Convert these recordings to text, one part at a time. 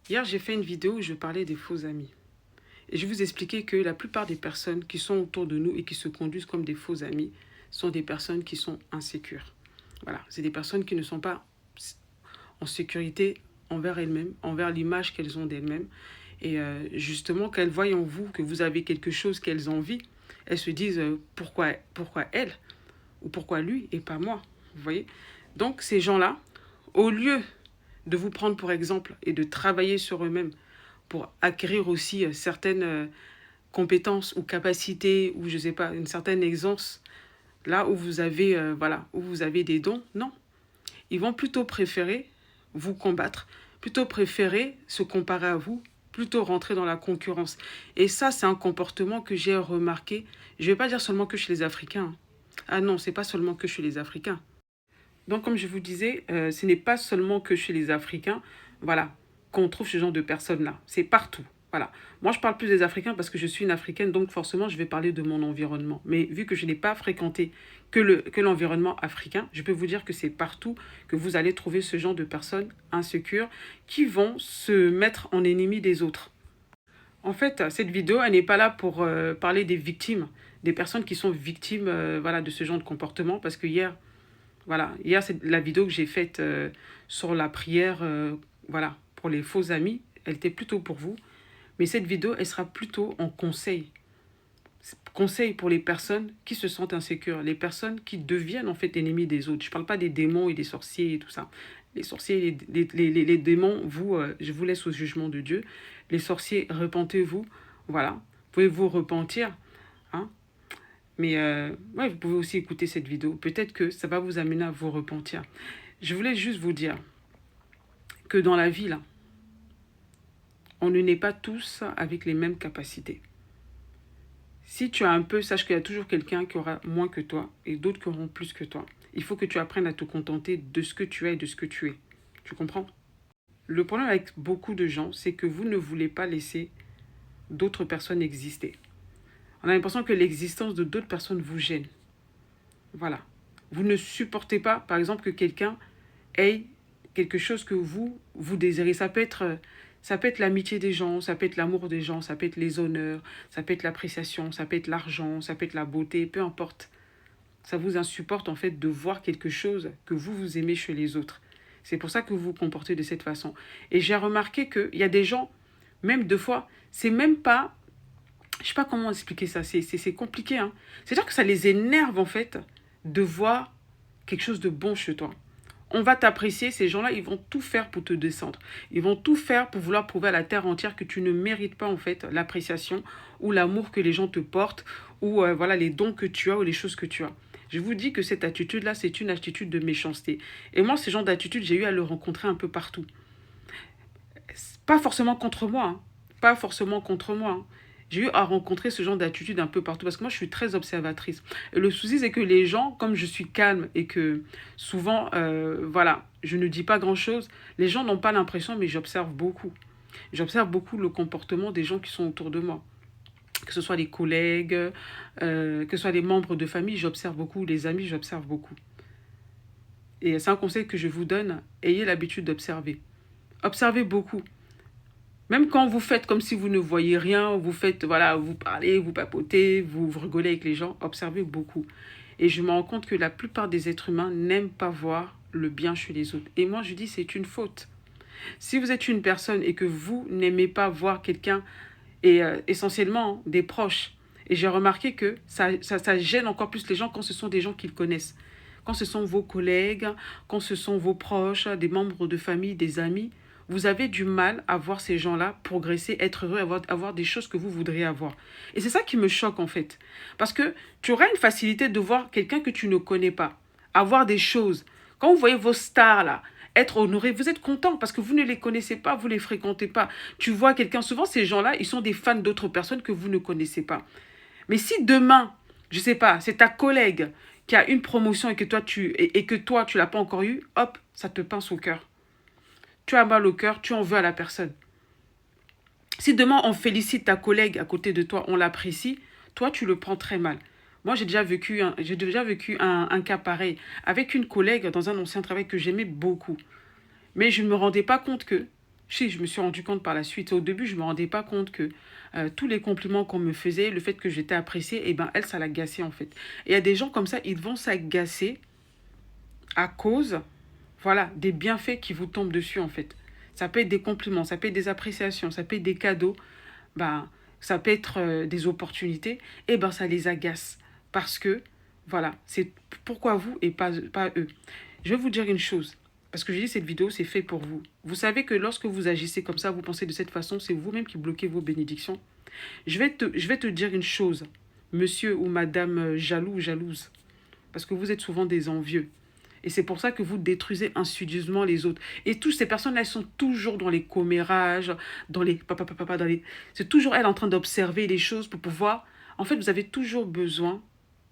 Hier, j'ai fait une vidéo où je parlais des faux amis. Et je vous expliquais que la plupart des personnes qui sont autour de nous et qui se conduisent comme des faux amis sont des personnes qui sont insécures. Voilà, c'est des personnes qui ne sont pas en sécurité envers elles-mêmes, envers l'image qu'elles ont d'elles-mêmes. Et justement, qu'elles voient en vous que vous avez quelque chose qu'elles envient, elles se disent pourquoi elle ou pourquoi lui et pas moi. Vous voyez. Donc ces gens-là, au lieu de vous prendre pour exemple et de travailler sur eux-mêmes pour acquérir aussi certaines compétences ou capacités ou je sais pas une certaine aisance là où vous avez voilà où vous avez des dons, non, ils vont plutôt préférer vous combattre, plutôt préférer se comparer à vous, plutôt rentrer dans la concurrence. Et ça, c'est un comportement que j'ai remarqué. Je ne vais pas dire seulement que chez les Africains. Ah non, c'est pas seulement que chez les Africains. Donc, comme je vous disais, ce n'est pas seulement que chez les Africains, voilà, qu'on trouve ce genre de personnes-là. C'est partout. Voilà. Moi, je parle plus des Africains parce que je suis une Africaine, donc forcément, je vais parler de mon environnement. Mais vu que je n'ai pas fréquenté que l'environnement africain, je peux vous dire que c'est partout que vous allez trouver ce genre de personnes insécures qui vont se mettre en ennemi des autres. En fait, cette vidéo, elle n'est pas là pour parler des victimes, des personnes qui sont victimes voilà, de ce genre de comportement, parce que hier, c'est la vidéo que j'ai faite sur la prière voilà, pour les faux amis. Elle était plutôt pour vous. Mais cette vidéo, elle sera plutôt en conseil. Conseil pour les personnes qui se sentent insécures, les personnes qui deviennent en fait ennemies des autres. Je ne parle pas des démons et des sorciers et tout ça. Les sorciers, les démons, vous, je vous laisse au jugement de Dieu. Les sorciers, repentez-vous. Voilà. Vous pouvez vous repentir. Hein. Mais ouais, vous pouvez aussi écouter cette vidéo. Peut-être que ça va vous amener à vous repentir. Je voulais juste vous dire que dans la vie, là, on ne naît pas tous avec les mêmes capacités. Si tu as un peu, sache qu'il y a toujours quelqu'un qui aura moins que toi et d'autres qui auront plus que toi. Il faut que tu apprennes à te contenter de ce que tu as et de ce que tu es. Tu comprends? Le problème avec beaucoup de gens, c'est que vous ne voulez pas laisser d'autres personnes exister. On a l'impression que l'existence de d'autres personnes vous gêne. Voilà. Vous ne supportez pas, par exemple, que quelqu'un ait quelque chose que vous désirez. Ça peut être l'amitié des gens, ça peut être l'amour des gens, ça peut être les honneurs, ça peut être l'appréciation, ça peut être l'argent, ça peut être la beauté, peu importe. Ça vous insupporte en fait de voir quelque chose que vous aimez chez les autres. C'est pour ça que vous vous comportez de cette façon. Et j'ai remarqué qu'il y a des gens, même deux fois, c'est même pas... Je sais pas comment expliquer ça, c'est compliqué. Hein. C'est-à-dire que ça les énerve en fait de voir quelque chose de bon chez toi. On va t'apprécier, ces gens-là, ils vont tout faire pour te descendre. Ils vont tout faire pour vouloir prouver à la terre entière que tu ne mérites pas en fait l'appréciation ou l'amour que les gens te portent ou voilà les dons que tu as ou les choses que tu as. Je vous dis que cette attitude-là, c'est une attitude de méchanceté. Et moi, ce genre d'attitude, j'ai eu à le rencontrer un peu partout. Pas forcément contre moi, hein. Pas forcément contre moi. Hein. J'ai eu à rencontrer ce genre d'attitude un peu partout parce que moi je suis très observatrice. Et le souci c'est que les gens, comme je suis calme et que souvent, voilà, je ne dis pas grand-chose, les gens n'ont pas l'impression mais j'observe beaucoup. J'observe beaucoup le comportement des gens qui sont autour de moi. Que ce soit les collègues, que ce soit les membres de famille, j'observe beaucoup, les amis, j'observe beaucoup. Et c'est un conseil que je vous donne, ayez l'habitude d'observer. Observez beaucoup. Même quand vous faites comme si vous ne voyez rien, vous faites, voilà, vous parlez, vous papotez, vous rigolez avec les gens, observez beaucoup. Et je me rends compte que la plupart des êtres humains n'aiment pas voir le bien chez les autres. Et moi, je dis, c'est une faute. Si vous êtes une personne et que vous n'aimez pas voir quelqu'un, et essentiellement des proches, et j'ai remarqué que ça gêne encore plus les gens quand ce sont des gens qu'ils connaissent. Quand ce sont vos collègues, quand ce sont vos proches, des membres de famille, des amis, vous avez du mal à voir ces gens-là progresser, être heureux, avoir des choses que vous voudriez avoir. Et c'est ça qui me choque en fait. Parce que tu auras une facilité de voir quelqu'un que tu ne connais pas, avoir des choses. Quand vous voyez vos stars là, être honorés, vous êtes content parce que vous ne les connaissez pas, vous ne les fréquentez pas. Tu vois quelqu'un, souvent ces gens-là, ils sont des fans d'autres personnes que vous ne connaissez pas. Mais si demain, je ne sais pas, c'est ta collègue qui a une promotion et que toi, tu l'as pas encore eu, hop, ça te pince au cœur. Tu as mal au cœur, tu en veux à la personne. Si demain on félicite ta collègue à côté de toi, on l'apprécie, toi tu le prends très mal. Moi j'ai déjà vécu un cas pareil avec une collègue dans un ancien travail que j'aimais beaucoup. Mais je ne me rendais pas compte que Si, je me suis rendu compte par la suite. Au début, je ne me rendais pas compte que tous les compliments qu'on me faisait, le fait que j'étais appréciée, eh ben, elle, ça l'agaçait en fait. Et il y a des gens comme ça, ils vont s'agacer à cause, voilà, des bienfaits qui vous tombent dessus en fait. Ça peut être des compliments, ça peut être des appréciations, ça peut être des cadeaux, ben, ça peut être des opportunités, et ben ça les agace. Parce que, voilà, c'est pourquoi vous et pas eux. Je vais vous dire une chose, parce que je dis cette vidéo, c'est fait pour vous. Vous savez que lorsque vous agissez comme ça, vous pensez de cette façon, c'est vous-même qui bloquez vos bénédictions. Je vais te dire une chose, monsieur ou madame jaloux ou jalouse, parce que vous êtes souvent des envieux. Et c'est pour ça que vous détruisez insidieusement les autres. Et toutes ces personnes-là, elles sont toujours dans les commérages, dans les dans les... C'est toujours elle en train d'observer les choses pour pouvoir... En fait, vous avez toujours besoin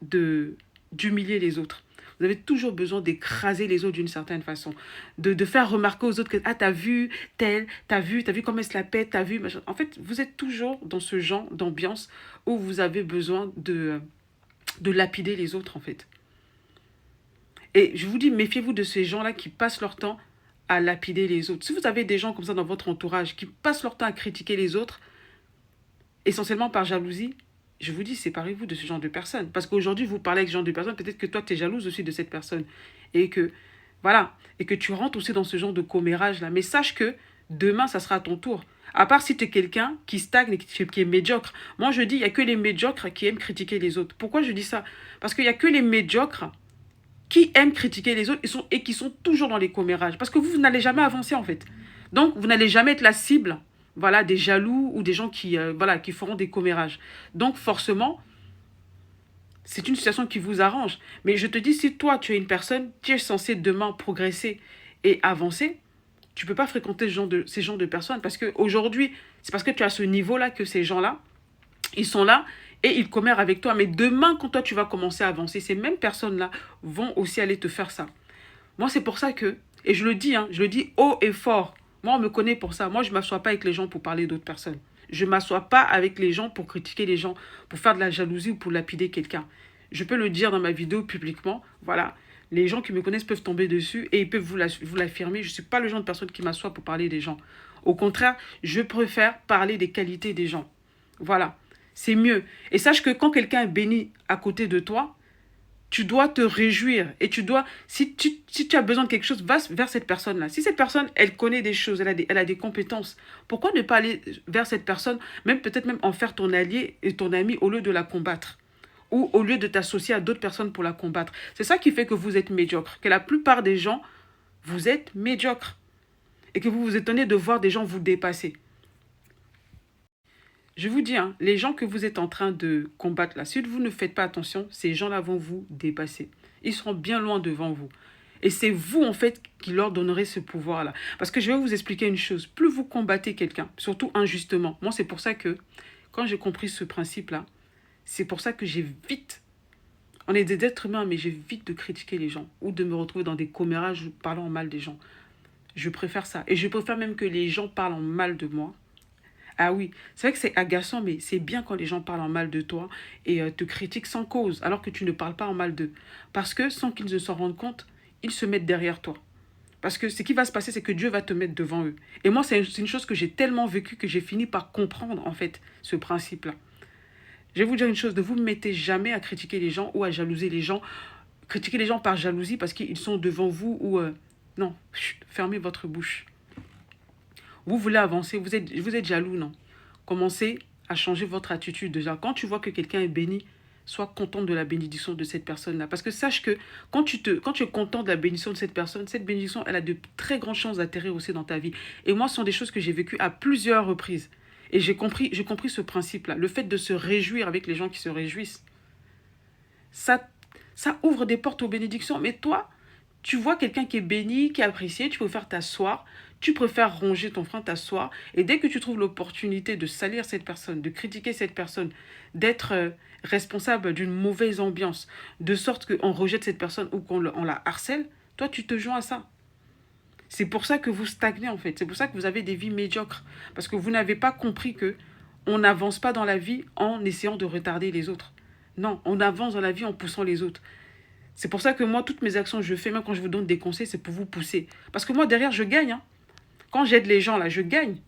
de d'humilier les autres. Vous avez toujours besoin d'écraser les autres d'une certaine façon. De faire remarquer aux autres que, ah, t'as vu tel, t'as vu comment elle se la pète, t'as vu... Machin. En fait, vous êtes toujours dans ce genre d'ambiance où vous avez besoin de lapider les autres, en fait. Et je vous dis, méfiez-vous de ces gens-là qui passent leur temps à lapider les autres. Si vous avez des gens comme ça dans votre entourage qui passent leur temps à critiquer les autres, essentiellement par jalousie, je vous dis, séparez-vous de ce genre de personnes. Parce qu'aujourd'hui, vous parlez avec ce genre de personnes, peut-être que toi, tu es jalouse aussi de cette personne. Et que, voilà, et que tu rentres aussi dans ce genre de commérage-là. Mais sache que demain, ça sera à ton tour. À part si tu es quelqu'un qui stagne et qui est médiocre. Moi, je dis, il n'y a que les médiocres qui aiment critiquer les autres. Pourquoi je dis ça? Parce qu'il n'y a que les médiocres qui aiment critiquer les autres et qui sont toujours dans les commérages. Parce que vous n'allez jamais avancer, en fait. Donc, vous n'allez jamais être la cible, voilà, des jaloux ou des gens qui, voilà, qui feront des commérages. Donc, forcément, c'est une situation qui vous arrange. Mais je te dis, si toi, tu es une personne qui est censée demain progresser et avancer, tu ne peux pas fréquenter ces gens de personnes. Parce qu'aujourd'hui, c'est parce que tu as ce niveau-là que ces gens-là, ils sont là et ils commèrent avec toi. Mais demain, quand toi, tu vas commencer à avancer, ces mêmes personnes-là vont aussi aller te faire ça. Moi, c'est pour ça que, et je le dis, hein, je le dis haut et fort, moi, on me connaît pour ça. Moi, je ne m'assois pas avec les gens pour parler d'autres personnes. Je ne m'assois pas avec les gens pour critiquer les gens, pour faire de la jalousie ou pour lapider quelqu'un. Je peux le dire dans ma vidéo publiquement. Voilà. Les gens qui me connaissent peuvent tomber dessus et ils peuvent vous l'affirmer. Je ne suis pas le genre de personne qui m'assoit pour parler des gens. Au contraire, je préfère parler des qualités des gens. Voilà. C'est mieux. Et sache que quand quelqu'un est béni à côté de toi, tu dois te réjouir et tu dois, si tu as besoin de quelque chose, va vers cette personne-là. Si cette personne, elle connaît des choses, elle a des compétences, pourquoi ne pas aller vers cette personne, même peut-être même en faire ton allié et ton ami au lieu de la combattre ou au lieu de t'associer à d'autres personnes pour la combattre. C'est ça qui fait que vous êtes médiocre, que la plupart des gens, vous êtes médiocre et que vous vous étonnez de voir des gens vous dépasser. Je vous dis, hein, les gens que vous êtes en train de combattre là, si vous ne faites pas attention, ces gens-là vont vous dépasser. Ils seront bien loin devant vous. Et c'est vous, en fait, qui leur donnerez ce pouvoir-là. Parce que je vais vous expliquer une chose. Plus vous combattez quelqu'un, surtout injustement, moi, c'est pour ça que, quand j'ai compris ce principe-là, c'est pour ça que j'évite, on est des êtres humains, mais j'évite de critiquer les gens ou de me retrouver dans des commérages parlant mal des gens. Je préfère ça. Et je préfère même que les gens parlent en mal de moi. Ah oui, c'est vrai que c'est agaçant, mais c'est bien quand les gens parlent en mal de toi et te critiquent sans cause, alors que tu ne parles pas en mal d'eux. Parce que sans qu'ils ne s'en rendent compte, ils se mettent derrière toi. Parce que ce qui va se passer, c'est que Dieu va te mettre devant eux. Et moi, c'est une chose que j'ai tellement vécue que j'ai fini par comprendre, en fait, ce principe-là. Je vais vous dire une chose, ne vous mettez jamais à critiquer les gens ou à jalouser les gens. Critiquer les gens par jalousie parce qu'ils sont devant vous ou... non, chut, fermez votre bouche. Vous voulez avancer, vous êtes jaloux, non? Commencez à changer votre attitude déjà. Quand tu vois que quelqu'un est béni, sois content de la bénédiction de cette personne-là. Parce que sache que quand tu es content de la bénédiction de cette bénédiction, elle a de très grandes chances d'atterrir aussi dans ta vie. Et moi, ce sont des choses que j'ai vécues à plusieurs reprises. Et j'ai compris ce principe-là. Le fait de se réjouir avec les gens qui se réjouissent, ça ouvre des portes aux bénédictions. Mais toi, tu vois quelqu'un qui est béni, qui est apprécié, tu préfères t'asseoir, tu préfères ronger ton frein, t'asseoir, et dès que tu trouves l'opportunité de salir cette personne, de critiquer cette personne, d'être responsable d'une mauvaise ambiance, de sorte qu'on rejette cette personne ou qu'on la harcèle, toi tu te joins à ça. C'est pour ça que vous stagnez en fait, c'est pour ça que vous avez des vies médiocres, parce que vous n'avez pas compris que on n'avance pas dans la vie en essayant de retarder les autres. Non, on avance dans la vie en poussant les autres. C'est pour ça que moi, toutes mes actions que je fais, même quand je vous donne des conseils, c'est pour vous pousser. Parce que moi, derrière, je gagne. Hein. Quand j'aide les gens, là, je gagne.